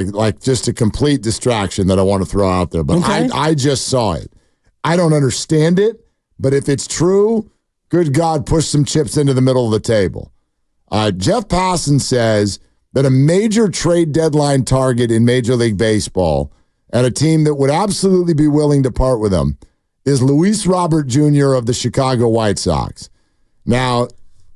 like just a complete distraction that I want to throw out there. But Okay. I just saw it. I don't understand it, but if it's true, good God, push some chips into the middle of the table. Jeff Passan says that a major trade deadline target in Major League Baseball and a team that would absolutely be willing to part with him is Luis Robert Jr. of the Chicago White Sox. Now,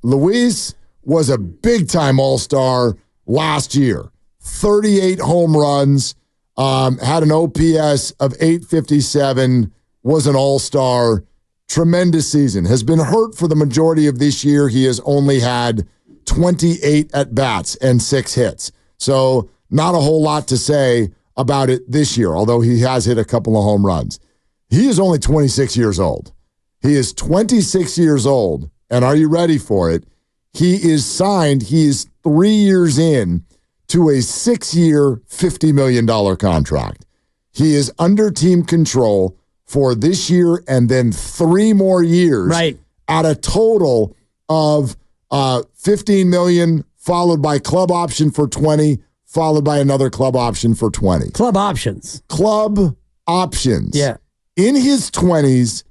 Luis was a big-time all-star last year. 38 home runs, had an OPS of 857, was an all-star. Tremendous season. Has been hurt for the majority of this year. He has only had 28 at-bats and 6 hits. So not a whole lot to say about it this year, although he has hit a couple of home runs. He is only 26 years old. He is 26 years old, and are you ready for it? He is signed. He is 3 years in to a 6-year, $50 million contract. He is under team control for this year and then 3 more years, right, at a total of $15 million, followed by club option for 20, followed by another club option for 20. Club options. Club options. Yeah. In his 20s,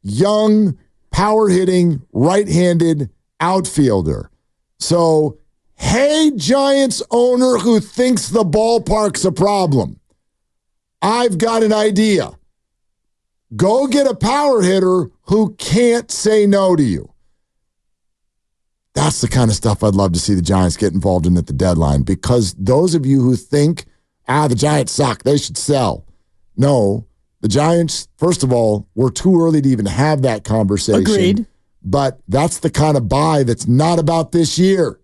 young, power-hitting, right-handed outfielder. So, hey, Giants owner who thinks the ballpark's a problem, I've got an idea. Go get a power hitter who can't say no to you. That's the kind of stuff I'd love to see the Giants get involved in at the deadline, because those of you who think, the Giants suck, they should sell. No, the Giants, first of all, we're too early to even have that conversation. Agreed. But that's the kind of buy that's not about this year.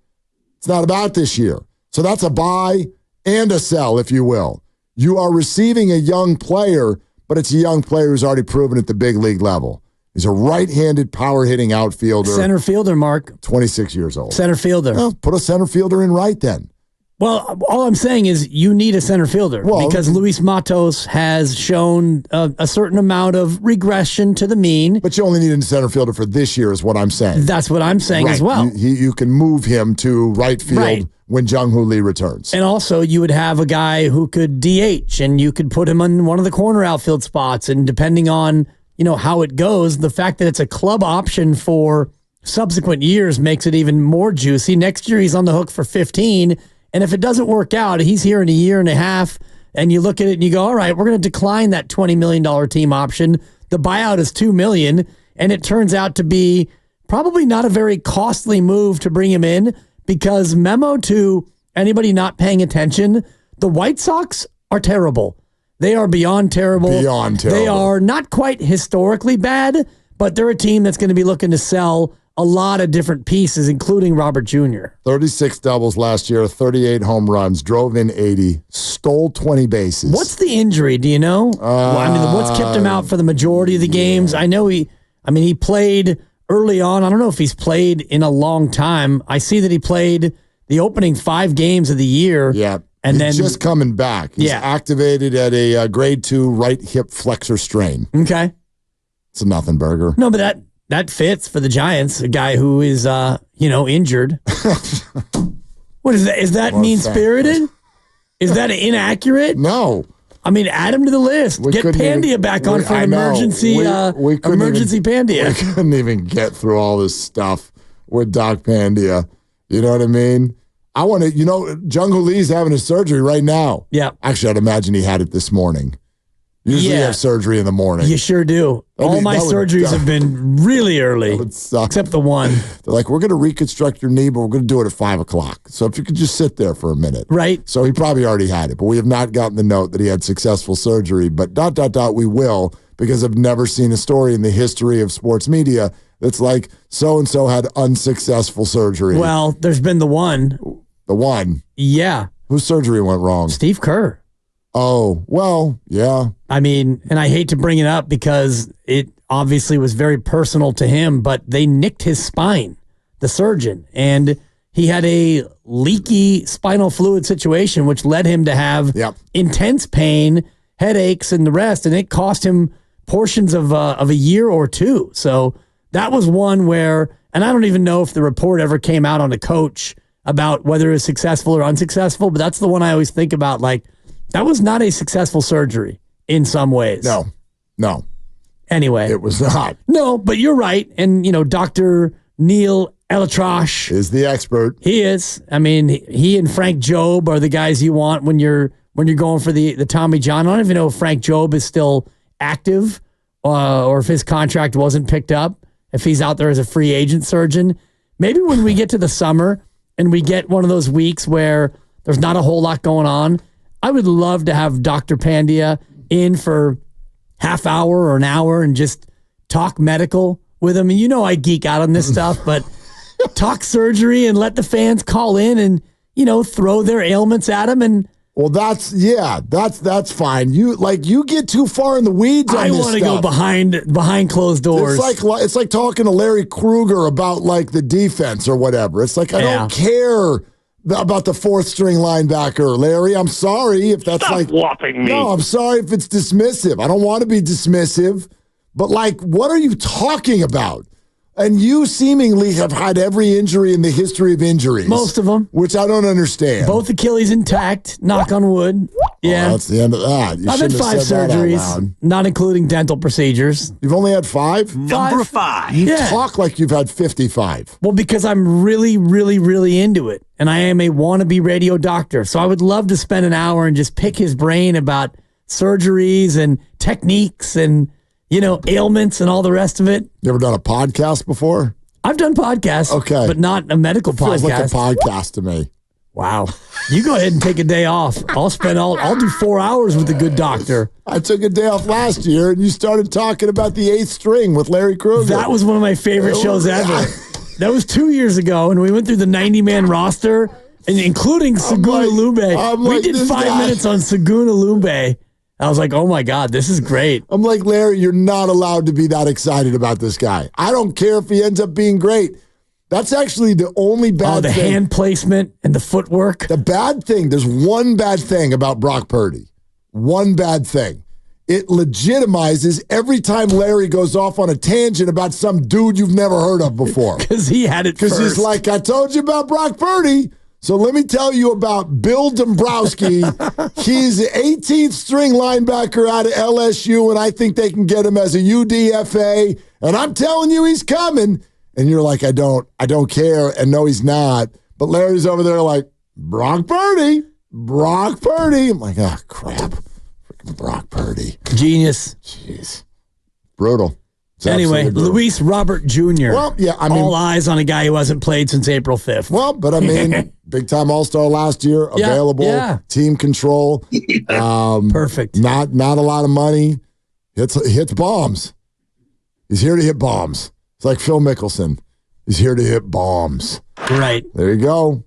It's not about this year. So that's a buy and a sell, if you will. You are receiving a young player, but it's a young player who's already proven at the big league level. He's a right-handed, power-hitting outfielder. Center fielder, Mark. 26 years old. Center fielder. Well, put a center fielder in right then. Well, all I'm saying is you need a center fielder because Luis Matos has shown a certain amount of regression to the mean. But you only need a center fielder for this year is what I'm saying. That's what I'm saying as well. You can move him to right field when Jung-Hoo Lee returns. And also you would have a guy who could DH and you could put him on one of the corner outfield spots. And depending on how it goes, the fact that it's a club option for subsequent years makes it even more juicy. Next year he's on the hook for 15. And if it doesn't work out, he's here in a year and a half, and you look at it and you go, all right, we're going to decline that $20 million team option. The buyout is $2 million, and it turns out to be probably not a very costly move to bring him in, because Memo, to anybody not paying attention, the White Sox are terrible. They are beyond terrible. Beyond terrible. They are not quite historically bad, but they're a team that's going to be looking to sell a lot of different pieces, including Robert Jr. 36 doubles last year, 38 home runs, drove in 80, stole 20 bases. What's the injury? Do you know? What's kept him out for the majority of the games? I know he played early on. I don't know if he's played in a long time. I see that he played the opening 5 games of the year. Yeah. And he's just coming back. He's activated at a grade 2 right hip flexor strain. Okay. It's a nothing burger. No, but that fits for the Giants, a guy who is, injured. What is that? Is that mean-spirited? Is that inaccurate? No. Add him to the list. Get Pandya back on for an emergency Pandya. We couldn't even get through all this stuff with Doc Pandya. You know what I mean? I want to, Jung-Hoo Lee's having a surgery right now. Yeah. Actually, I'd imagine he had it this morning. Usually you have surgery in the morning. You sure do. All my surgeries have been really early. That would suck. Except the one. They're like, we're going to reconstruct your knee, but we're going to do it at 5 o'clock. So if you could just sit there for a minute. Right. So he probably already had it, but we have not gotten the note that he had successful surgery. But ... we will, because I've never seen a story in the history of sports media that's like, so-and-so had unsuccessful surgery. Well, there's been the one. The one? Yeah. Whose surgery went wrong? Steve Kerr. Oh, well, yeah. And I hate to bring it up because it obviously was very personal to him, but they nicked his spine, the surgeon, and he had a leaky spinal fluid situation, which led him to have intense pain, headaches, and the rest, and it cost him portions of a year or two. So that was one where, and I don't even know if the report ever came out on a coach about whether it was successful or unsuccessful, but that's the one I always think about, like, That was not a successful surgery in some ways. No. Anyway. It was not. No, but you're right. And, Dr. Neil Elatrash is the expert. He is. I mean, he and Frank Jobe are the guys you want when you're going for the Tommy John. I don't even know if Frank Jobe is still active or if his contract wasn't picked up, if he's out there as a free agent surgeon. Maybe when we get to the summer and we get one of those weeks where there's not a whole lot going on, I would love to have Dr. Pandya in for half hour or an hour and just talk medical with him. And I geek out on this stuff, but talk surgery and let the fans call in and, throw their ailments at him. And well, that's fine. You get too far in the weeds on this stuff. I want to go behind closed doors. It's like talking to Larry Krueger about the defense or whatever. It's like, I don't care about the fourth string linebacker, Larry. I'm sorry if that's Stop whopping me. No, I'm sorry if it's dismissive. I don't want to be dismissive, but what are you talking about? And you seemingly have had every injury in the history of injuries. Most of them. Which I don't understand. Both Achilles intact, knock on wood. Yeah. That's the end of that. I've had 5 surgeries, not including dental procedures. You've only had 5? Number 5. You talk like you've had 55. Well, because I'm really, really, really into it. And I am a wannabe radio doctor. So I would love to spend an hour and just pick his brain about surgeries and techniques and ailments and all the rest of it. You ever done a podcast before? I've done podcasts. Okay. But not a medical podcast. Feels like a podcast to me. Wow. You go ahead and take a day off. I'll do 4 hours with a good doctor. I took a day off last year and you started talking about the 8th string with Larry Krueger. That was one of my favorite shows ever. That was 2 years ago, and we went through the 90-man roster, and including Saguna Lumbe. We did 5 minutes on Saguna Lumbe. I was like, oh, my God, this is great. I'm like, Larry, you're not allowed to be that excited about this guy. I don't care if he ends up being great. That's actually the only bad thing. The hand placement and the footwork. The bad thing, there's one bad thing about Brock Purdy. One bad thing. It legitimizes every time Larry goes off on a tangent about some dude you've never heard of before. Because he had it first. Because he's like, I told you about Brock Purdy. So let me tell you about Bill Dombrowski. He's the 18th string linebacker out of LSU, and I think they can get him as a UDFA. And I'm telling you, he's coming. And you're like, I don't care. And no, he's not. But Larry's over there like, Brock Purdy. I'm like, oh, crap. Freaking Brock Purdy. Genius. Jeez. Brutal. Anyway, Luis Robert Jr. Well, yeah, all eyes on a guy who hasn't played since April 5th. Well, but big-time All-Star last year, available, team control. Perfect. Not a lot of money. Hits bombs. He's here to hit bombs. It's like Phil Mickelson. He's here to hit bombs. Right. There you go.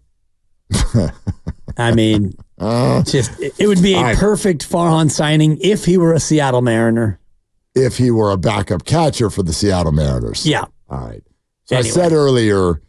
I mean, it would be a perfect Farhan signing if he were a Seattle Mariner. If he were a backup catcher for the Seattle Mariners. Yeah. All right. So anyway. I said earlier,